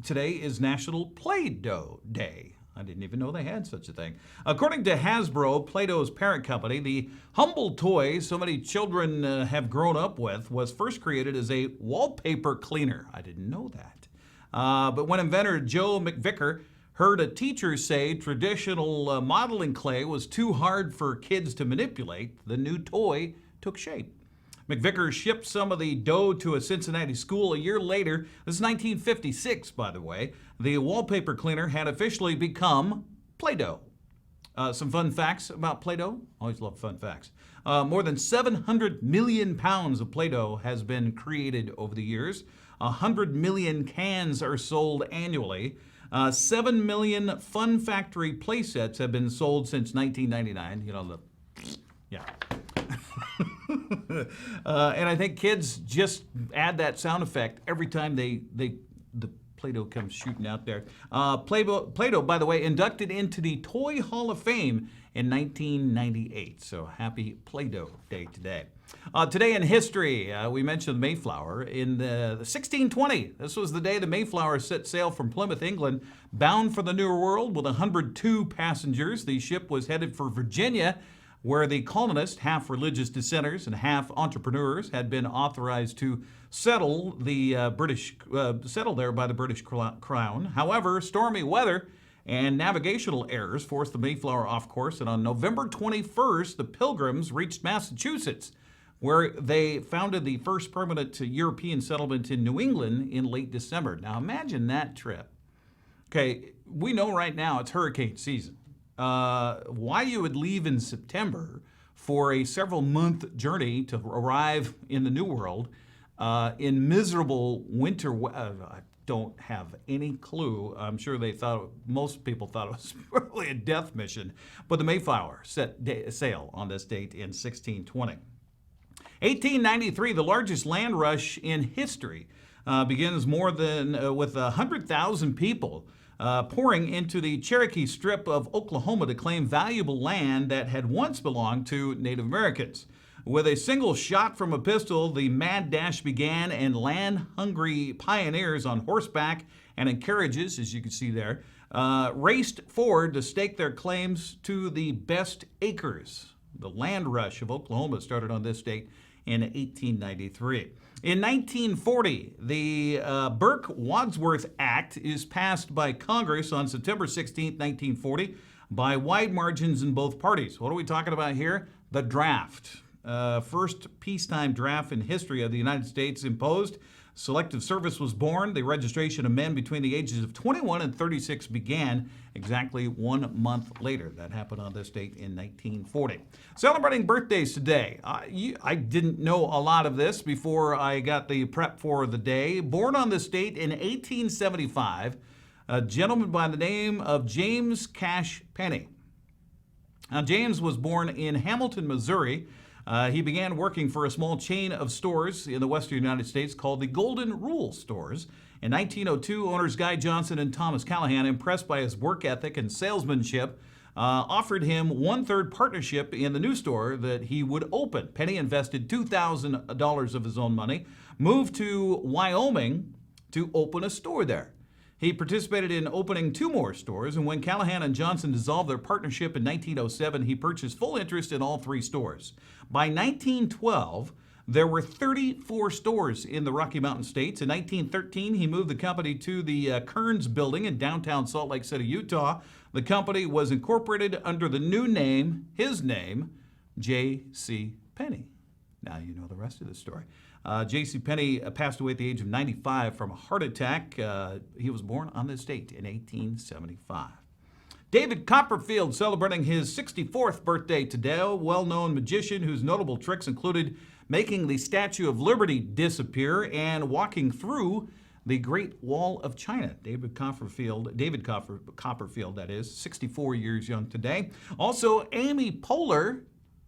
today is National Play-Doh Day. I didn't even know they had such a thing. According to Hasbro, Play-Doh's parent company, the humble toy so many children have grown up with was first created as a wallpaper cleaner. I didn't know that. But when inventor Joe McVicker heard a teacher say traditional modeling clay was too hard for kids to manipulate, the new toy took shape. McVicker shipped some of the dough to a Cincinnati school a year later. This is 1956, by the way. The wallpaper cleaner had officially become Play-Doh. Some fun facts about Play-Doh. Always love fun facts. More than 700 million pounds of Play-Doh has been created over the years. 100 million cans are sold annually. 7 million Fun Factory playsets have been sold since 1999. You know, yeah. And I think kids just add that sound effect every time the Play-Doh comes shooting out there. Play-Doh, by the way, inducted into the Toy Hall of Fame in 1998. So happy Play-Doh Day today. Today in history, we mentioned the Mayflower. In the 1620, this was the day the Mayflower set sail from Plymouth, England, bound for the New World with 102 passengers. The ship was headed for Virginia, where the colonists, half religious dissenters and half entrepreneurs, had been authorized to settle there by the British Crown. However, stormy weather and navigational errors forced the Mayflower off course, and on November 21st, the Pilgrims reached Massachusetts, where they founded the first permanent European settlement in New England in late December. Now imagine that trip. Okay, we know right now it's hurricane season. why you would leave in September for a several-month journey to arrive in the New World in miserable winter weather. I don't have any clue. I'm sure most people thought it was probably a death mission. But the Mayflower set sail on this date in 1620. 1893, the largest land rush in history, begins with 100,000 people pouring into the Cherokee Strip of Oklahoma to claim valuable land that had once belonged to Native Americans. With a single shot from a pistol, the mad dash began, and land-hungry pioneers on horseback and in carriages, as you can see there, raced forward to stake their claims to the best acres. The land rush of Oklahoma started on this date in 1893. In 1940, the Burke-Wadsworth Act is passed by Congress on September 16, 1940, by wide margins in both parties. What are we talking about here? The draft. First peacetime draft in history of the United States imposed. Selective service was born. The registration of men between the ages of 21 and 36 began exactly 1 month later. That happened on this date in 1940. Celebrating birthdays today. I didn't know a lot of this before I got the prep for the day. Born on this date in 1875, a gentleman by the name of James Cash Penney. Now, James was born in Hamilton, Missouri. He began working for a small chain of stores in the western United States called the Golden Rule Stores. In 1902, owners Guy Johnson and Thomas Callahan, impressed by his work ethic and salesmanship, offered him one-third partnership in the new store that he would open. Penny invested $2,000 of his own money, moved to Wyoming to open a store there. He participated in opening 2 more stores, and when Callahan and Johnson dissolved their partnership in 1907, he purchased full interest in all 3 stores. By 1912, there were 34 stores in the Rocky Mountain states. In 1913, he moved the company to the Kearns Building in downtown Salt Lake City, Utah. The company was incorporated under the new name, his name, J.C. Penney. Now you know the rest of the story. J.C. Penney passed away at the age of 95 from a heart attack. He was born on this date in 1875. David Copperfield celebrating his 64th birthday today, a well-known magician whose notable tricks included making the Statue of Liberty disappear and walking through the Great Wall of China. David Copperfield, that is, 64 years young today. Also, Amy Poehler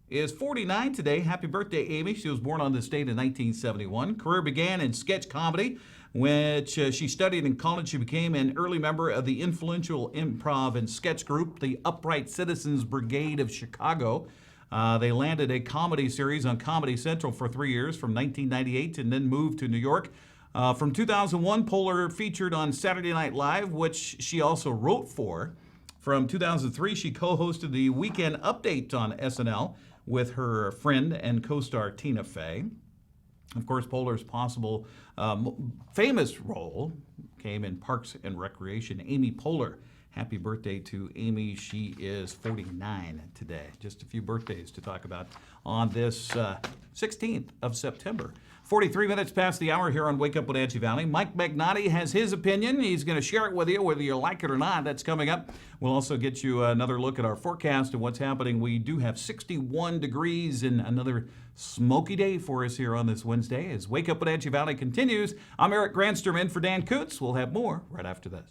is 49 today. Happy birthday, Amy. She was born on this date in 1971. Career began in sketch comedy, which she studied in college. She became an early member of the influential improv and sketch group, the Upright Citizens Brigade of Chicago. They landed a comedy series on Comedy Central for 3 years from 1998 and then moved to New York. From 2001, Poehler featured on Saturday Night Live, which she also wrote for. From 2003, she co-hosted the Weekend Update on SNL with her friend and co-star Tina Fey. Of course, Poehler's possible famous role came in Parks and Recreation. Amy Poehler. Happy birthday to Amy. She is 49 today. Just a few birthdays to talk about on this 16th of September. 43 minutes past the hour here on Wake Up Wenatchee Valley. Mike Magnotti has his opinion. He's going to share it with you, whether you like it or not. That's coming up. We'll also get you another look at our forecast and what's happening. We do have 61 degrees and another smoky day for us here on this Wednesday as Wake Up Wenatchee Valley continues. I'm Eric Granstrom in for Dan Kutz. We'll have more right after this.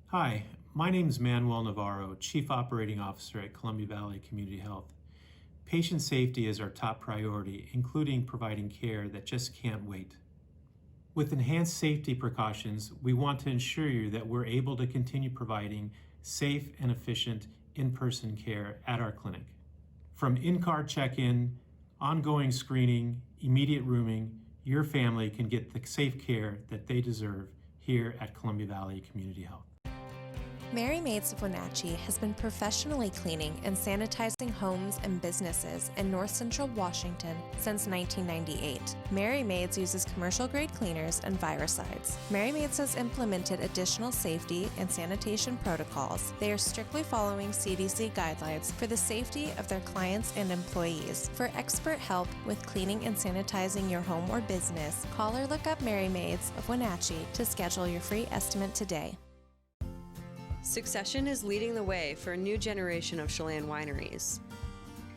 Hi, my name is Manuel Navarro, Chief Operating Officer at Columbia Valley Community Health. Patient safety is our top priority, including providing care that just can't wait. With enhanced safety precautions, we want to ensure you that we're able to continue providing safe and efficient in-person care at our clinic. From in-car check-in, ongoing screening, immediate rooming, your family can get the safe care that they deserve here at Columbia Valley Community Health. Mary Maids of Wenatchee has been professionally cleaning and sanitizing homes and businesses in north central Washington since 1998. Mary Maids uses commercial-grade cleaners and viricides. Mary Maids has implemented additional safety and sanitation protocols. They are strictly following CDC guidelines for the safety of their clients and employees. For expert help with cleaning and sanitizing your home or business, call or look up Mary Maids of Wenatchee to schedule your free estimate today. Succession is leading the way for a new generation of Chelan wineries.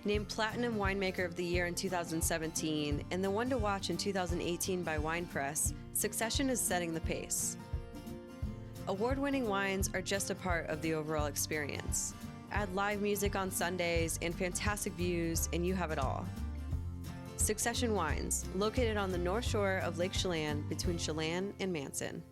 Named Platinum Winemaker of the Year in 2017 and the one to watch in 2018 by Wine Press, Succession is setting the pace. Award-winning wines are just a part of the overall experience. Add live music on Sundays and fantastic views, and you have it all. Succession Wines, located on the north shore of Lake Chelan between Chelan and Manson.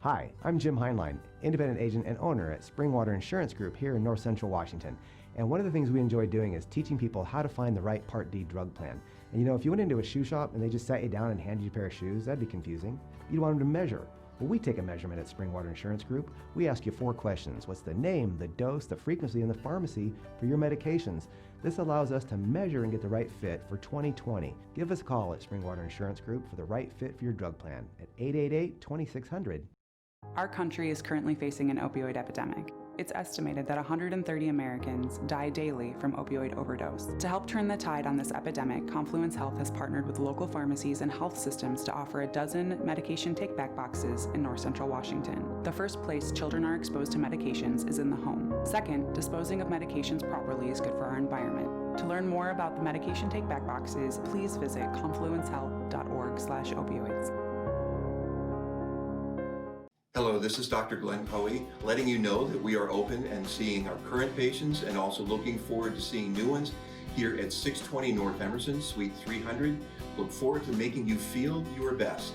Hi, I'm Jim Heinlein, independent agent and owner at Springwater Insurance Group here in North Central Washington. And one of the things we enjoy doing is teaching people how to find the right Part D drug plan. And you know, if you went into a shoe shop and they just sat you down and handed you a pair of shoes, that'd be confusing. You'd want them to measure. Well, we take a measurement at Springwater Insurance Group. We ask you 4 questions. What's the name, the dose, the frequency, and the pharmacy for your medications? This allows us to measure and get the right fit for 2020. Give us a call at Springwater Insurance Group for the right fit for your drug plan at 888-2600. Our country is currently facing an opioid epidemic. It's estimated that 130 Americans die daily from opioid overdose. To help turn the tide on this epidemic, Confluence Health has partnered with local pharmacies and health systems to offer a dozen medication take-back boxes in North Central Washington. The first place children are exposed to medications is in the home. Second, disposing of medications properly is good for our environment. To learn more about the medication take-back boxes, please visit confluencehealth.org/opioids. Hello, this is Dr. Glenn Coey, letting you know that we are open and seeing our current patients and also looking forward to seeing new ones here at 620 North Emerson, Suite 300. Look forward to making you feel your best.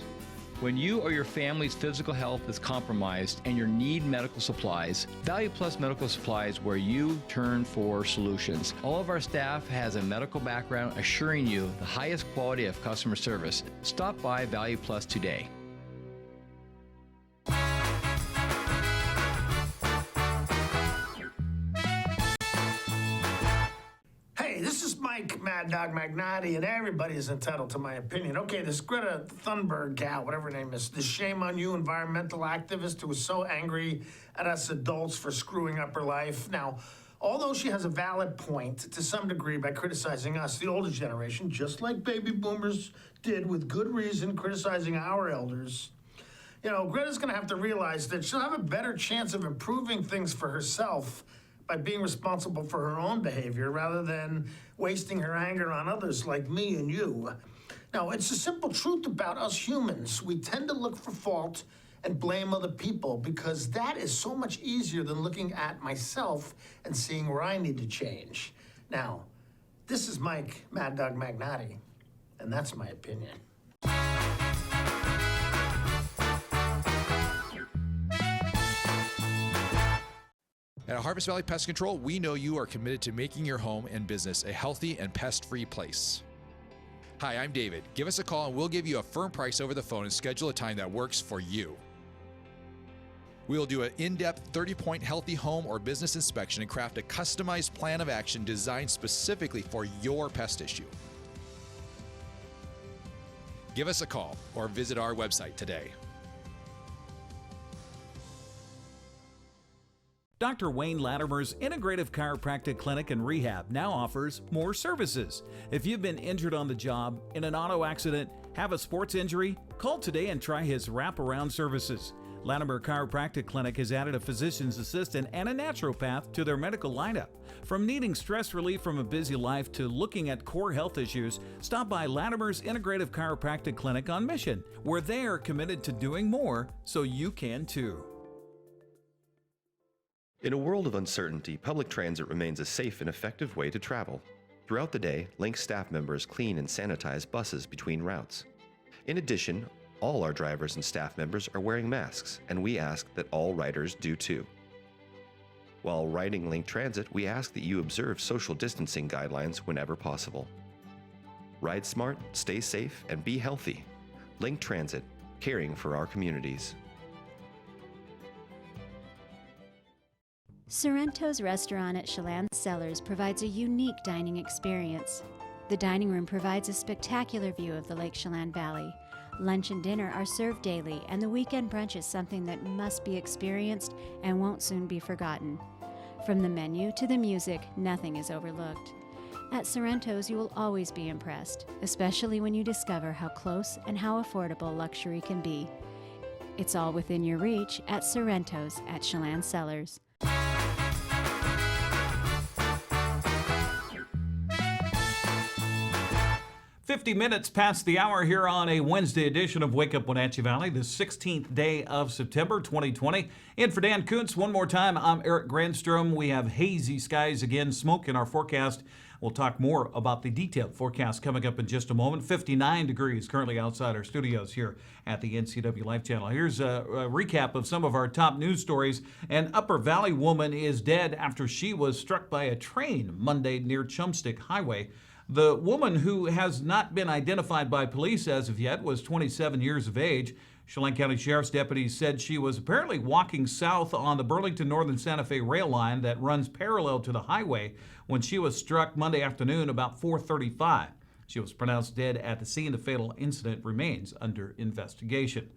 When you or your family's physical health is compromised and you need medical supplies, Value Plus Medical Supply is where you turn for solutions. All of our staff has a medical background assuring you the highest quality of customer service. Stop by Value Plus today. Hey, this is Mike Mad Dog Magnotti, and everybody's entitled to my opinion. Okay, this Greta Thunberg gal, whatever her name is, this shame on you environmental activist who was so angry at us adults for screwing up her life. Now, although she has a valid point to some degree by criticizing us, the older generation, just like baby boomers did with good reason, criticizing our elders, you know, Greta's gonna have to realize that she'll have a better chance of improving things for herself by being responsible for her own behavior rather than wasting her anger on others like me and you. Now, it's a simple truth about us humans. We tend to look for fault and blame other people because that is so much easier than looking at myself and seeing where I need to change. Now, this is Mike Mad Dog Magnotti, and that's my opinion. At Harvest Valley Pest Control, we know you are committed to making your home and business a healthy and pest-free place. Hi, I'm David. Give us a call and we'll give you a firm price over the phone and schedule a time that works for you. We will do an in-depth 30-point healthy home or business inspection and craft a customized plan of action designed specifically for your pest issue. Give us a call or visit our website today. Dr. Wayne Latimer's Integrative Chiropractic Clinic and Rehab now offers more services. If you've been injured on the job, in an auto accident, have a sports injury, call today and try his wraparound services. Latimer Chiropractic Clinic has added a physician's assistant and a naturopath to their medical lineup. From needing stress relief from a busy life to looking at core health issues, stop by Latimer's Integrative Chiropractic Clinic on Mission, where they are committed to doing more so you can too. In a world of uncertainty, public transit remains a safe and effective way to travel. Throughout the day, Link staff members clean and sanitize buses between routes. In addition, all our drivers and staff members are wearing masks, and we ask that all riders do too. While riding Link Transit, we ask that you observe social distancing guidelines whenever possible. Ride smart, stay safe, and be healthy. Link Transit, caring for our communities. Sorrento's restaurant at Chelan Cellars provides a unique dining experience. The dining room provides a spectacular view of the Lake Chelan Valley. Lunch and dinner are served daily, and the weekend brunch is something that must be experienced and won't soon be forgotten. From the menu to the music, nothing is overlooked. At Sorrento's, you will always be impressed, especially when you discover how close and how affordable luxury can be. It's all within your reach at Sorrento's at Chelan Cellars. 50 minutes past the hour here on a Wednesday edition of Wake Up Wenatchee Valley, the 16th day of September 2020. In for Dan Kuntz, one more time, I'm Eric Granstrom. We have hazy skies again, smoke in our forecast. We'll talk more about the detailed forecast coming up in just a moment. 59 degrees currently outside our studios here at the NCW Life Channel. Here's a recap of some of our top news stories. An Upper Valley woman is dead after she was struck by a train Monday near Chumstick Highway. The woman, who has not been identified by police as of yet, was 27 years of age. Chelan County Sheriff's deputies said she was apparently walking south on the Burlington Northern Santa Fe rail line that runs parallel to the highway when she was struck Monday afternoon about 4:35. She was pronounced dead at the scene. The fatal incident remains under investigation.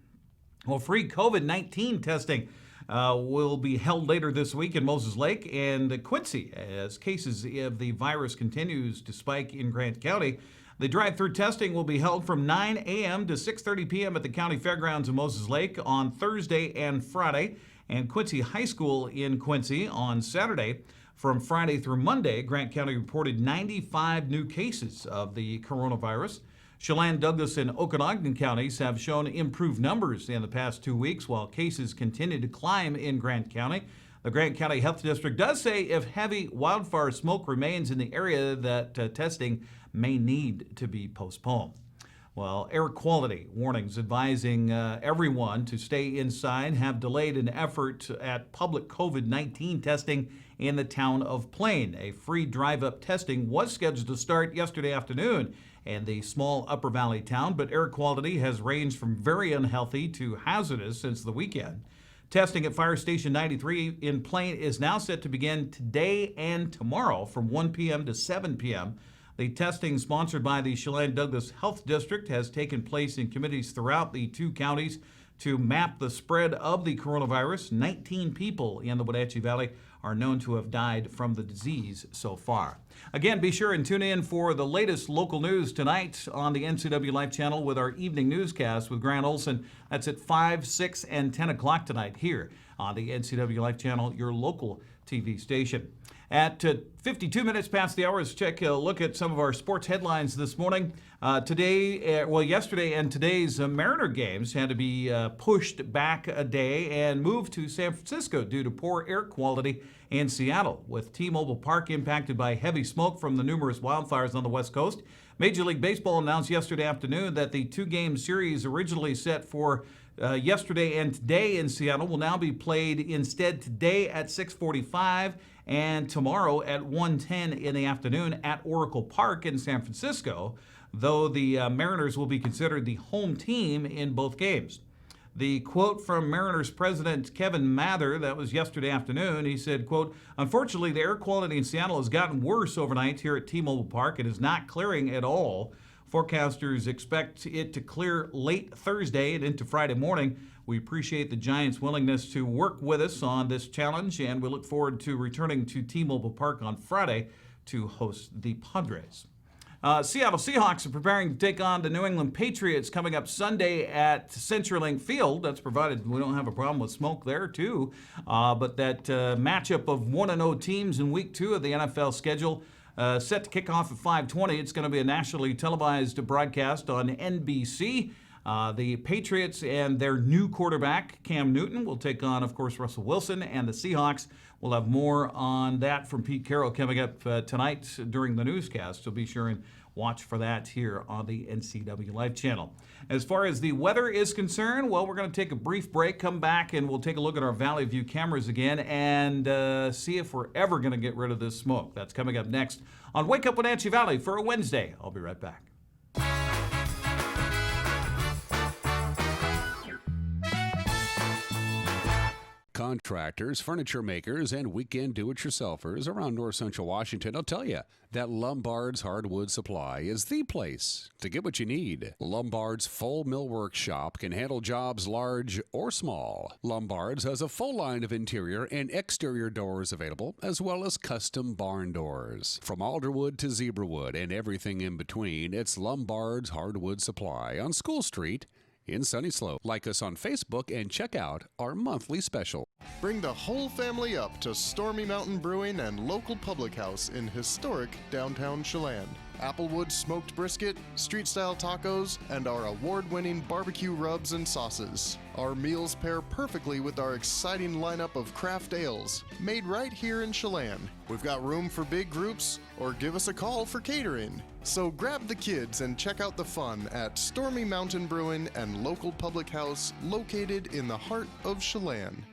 Well, free COVID-19 testing will be held later this week in Moses Lake and Quincy as cases of the virus continues to spike in Grant County. The drive-through testing will be held from 9 a.m. to 6:30 p.m. at the County Fairgrounds in Moses Lake on Thursday and Friday, and Quincy High School in Quincy on Saturday. From Friday through Monday, Grant County reported 95 new cases of the coronavirus. Chelan, Douglas, and Okanagan counties have shown improved numbers in the past 2 weeks, while cases continue to climb in Grant County. The Grant County Health District does say if heavy wildfire smoke remains in the area, that testing may need to be postponed. Well, air quality warnings advising everyone to stay inside have delayed an effort at public COVID-19 testing in the town of Plain. A free drive-up testing was scheduled to start yesterday afternoon in the small Upper Valley town, but air quality has ranged from very unhealthy to hazardous since the weekend. Testing at Fire Station 93 in Plain is now set to begin today and tomorrow from 1 p.m. to 7 p.m. The testing, sponsored by the Chelan Douglas Health District, has taken place in committees throughout the two counties to map the spread of the coronavirus. 19 people in the Wenatchee Valley are known to have died from the disease so far. Again, be sure and tune in for the latest local news tonight on the NCW Life Channel with our evening newscast with Grant Olson. That's at 5, 6, and 10 o'clock tonight here on the NCW Life Channel, your local TV station. At 52 minutes past the hour, let's take a look at some of our sports headlines this morning. Yesterday and today's Mariner games had to be pushed back a day and moved to San Francisco due to poor air quality in Seattle, with T-Mobile Park impacted by heavy smoke from the numerous wildfires on the West Coast. Major League Baseball announced yesterday afternoon that the two-game series originally set for yesterday and today in Seattle will now be played instead today at 6:45 and tomorrow at 1:10 in the afternoon at Oracle Park in San Francisco, though the Mariners will be considered the home team in both games. The quote from Mariners president Kevin Mather, that was yesterday afternoon, he said, quote, "Unfortunately, the air quality in Seattle has gotten worse overnight here at T-Mobile Park. It is not clearing at all. Forecasters expect it to clear late Thursday and into Friday morning. We appreciate the Giants' willingness to work with us on this challenge, and we look forward to returning to T-Mobile Park on Friday to host the Padres." Seattle Seahawks are preparing to take on the New England Patriots coming up Sunday at CenturyLink Field. That's provided we don't have a problem with smoke there, too. But that matchup of 1-0 teams in Week 2 of the NFL schedule set to kick off at 5:20. It's going to be a nationally televised broadcast on NBC. The Patriots and their new quarterback, Cam Newton, will take on, of course, Russell Wilson, and the Seahawks. We'll have more on that from Pete Carroll coming up tonight during the newscast, so be sure and watch for that here on the NCW Life Channel. As far as the weather is concerned, well, we're going to take a brief break, come back, and we'll take a look at our Valley View cameras again and see if we're ever going to get rid of this smoke. That's coming up next on Wake Up Wenatchee Valley for a Wednesday. I'll be right back. Contractors, furniture makers, and weekend do-it-yourselfers around North Central Washington will tell you that Lombard's Hardwood Supply is the place to get what you need. Lombard's full millwork shop can handle jobs large or small. Lombard's has a full line of interior and exterior doors available, as well as custom barn doors. From alderwood to zebrawood and everything in between, it's Lombard's Hardwood Supply on School Street in Sunny Slope. Like us on Facebook and check out our monthly special. Bring the whole family up to Stormy Mountain Brewing and local public house in historic downtown Chelan. Applewood smoked brisket, street-style tacos, and our award-winning barbecue rubs and sauces. Our meals pair perfectly with our exciting lineup of craft ales, made right here in Chelan. We've got room for big groups, or give us a call for catering. So grab the kids and check out the fun at Stormy Mountain Brewing and local public house located in the heart of Chelan.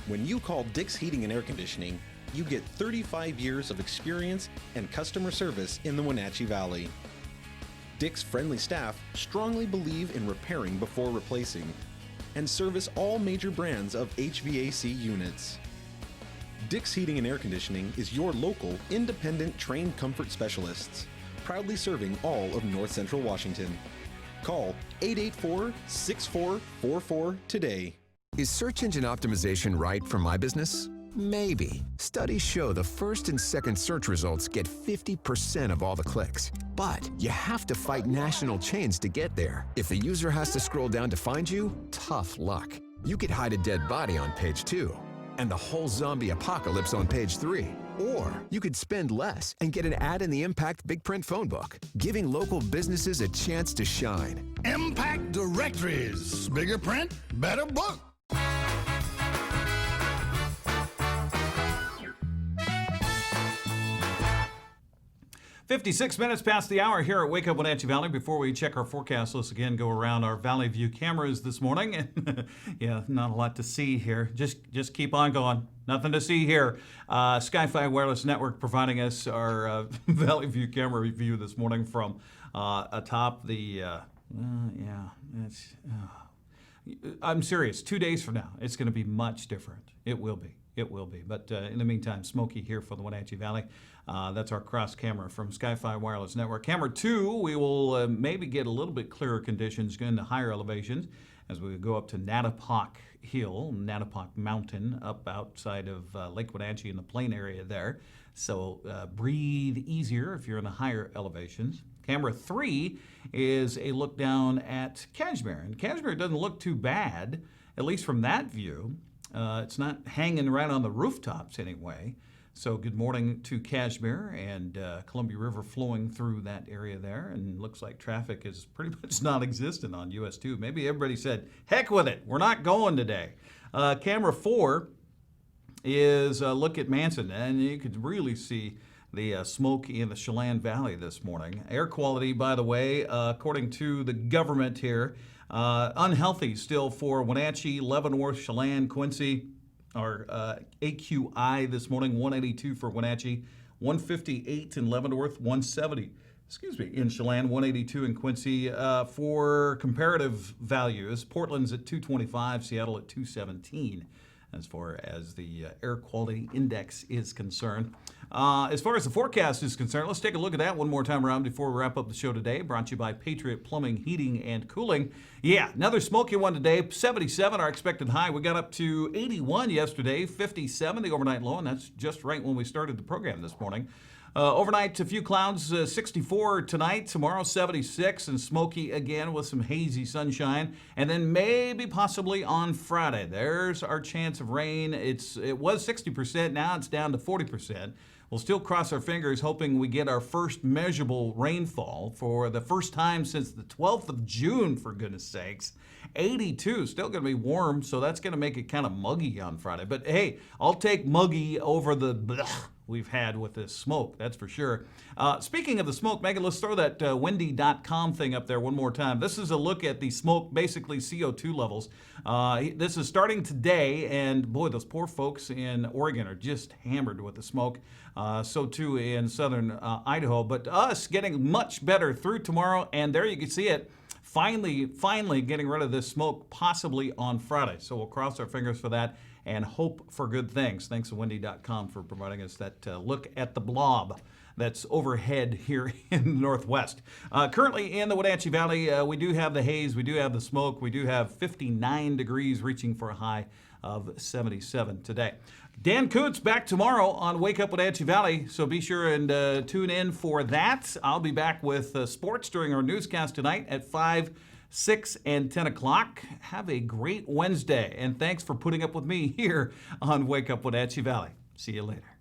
When you call Dick's Heating and Air Conditioning, you get 35 years of experience and customer service in the Wenatchee Valley. Dick's friendly staff strongly believe in repairing before replacing and service all major brands of HVAC units. Dick's Heating and Air Conditioning is your local, independent, trained comfort specialists, proudly serving all of North Central Washington. Call 884-6444 today. Is search engine optimization right for my business? Maybe. Studies show the first and second search results get 50% of all the clicks. But you have to fight national chains to get there. If the user has to scroll down to find you, tough luck. You could hide a dead body on page 2 and the whole zombie apocalypse on page 3. Or you could spend less and get an ad in the Impact Big Print phone book, giving local businesses a chance to shine. Impact Directories. Bigger print, better book. 56 minutes past the hour here at Wake Up Wenatchee Valley. Before we check our forecast, let's again go around our Valley View cameras this morning. Yeah, not a lot to see here. Just keep on going. Nothing to see here. Sky-Fi Wireless Network providing us our Valley View camera review this morning from atop the, I'm serious. 2 days from now, it's going to be much different. It will be. It will be. But in the meantime, Smokey here for the Wenatchee Valley. That's our cross camera from Sky-Fi Wireless Network. Camera 2, we will maybe get a little bit clearer conditions going to higher elevations as we go up to Natapoc Hill, Natapoc Mountain, up outside of Lake Wenatchee in the plain area there. So breathe easier if you're in the higher elevations. Camera 3 is a look down at Cashmere. And Cashmere doesn't look too bad, at least from that view. It's not hanging right on the rooftops anyway. So good morning to Cashmere and Columbia River flowing through that area there. And looks like traffic is pretty much non-existent on US 2. Maybe everybody said, heck with it, we're not going today. Camera 4 is a look at Manson. And you could really see the smoke in the Chelan Valley this morning. Air quality, by the way, according to the government here, unhealthy still for Wenatchee, Leavenworth, Chelan, Quincy. Our AQI this morning, 182 for Wenatchee, 158 in Leavenworth, 170, in Chelan, 182 in Quincy. For comparative values, Portland's at 225, Seattle at 217. As far as the air quality index is concerned. As far as the forecast is concerned, let's take a look at that one more time around before we wrap up the show today. Brought to you by Patriot Plumbing, Heating, and Cooling. Yeah, another smoky one today. 77, our expected high. We got up to 81 yesterday, 57 the overnight low, and that's just right when we started the program this morning. Overnight, a few clouds, 64 tonight, tomorrow 76, and smoky again with some hazy sunshine. And then maybe possibly on Friday, there's our chance of rain. It was 60%, now it's down to 40%. We'll still cross our fingers hoping we get our first measurable rainfall for the first time since the 12th of June, for goodness sakes. 82, still going to be warm, so that's going to make it kind of muggy on Friday. But hey, I'll take muggy over the we've had with this smoke, that's for sure. Speaking of the smoke, Megan, let's throw that windy.com thing up there one more time. This is a look at the smoke, basically CO2 levels. This is starting today, and boy, those poor folks in Oregon are just hammered with the smoke. So too in southern Idaho. But us getting much better through tomorrow, and there you can see it. finally getting rid of this smoke possibly on Friday. So we'll cross our fingers for that and hope for good things. Thanks to Wendy.com for providing us that look at the blob that's overhead here in the Northwest. Currently in the Wenatchee Valley, we do have the haze, we do have the smoke, we do have 59 degrees reaching for a high of 77 today. Dan Koontz back tomorrow on Wake Up Wenatchee Valley, so be sure and tune in for that. I'll be back with sports during our newscast tonight at 5, 6, and 10 o'clock. Have a great Wednesday, and thanks for putting up with me here on Wake Up Wenatchee Valley. See you later.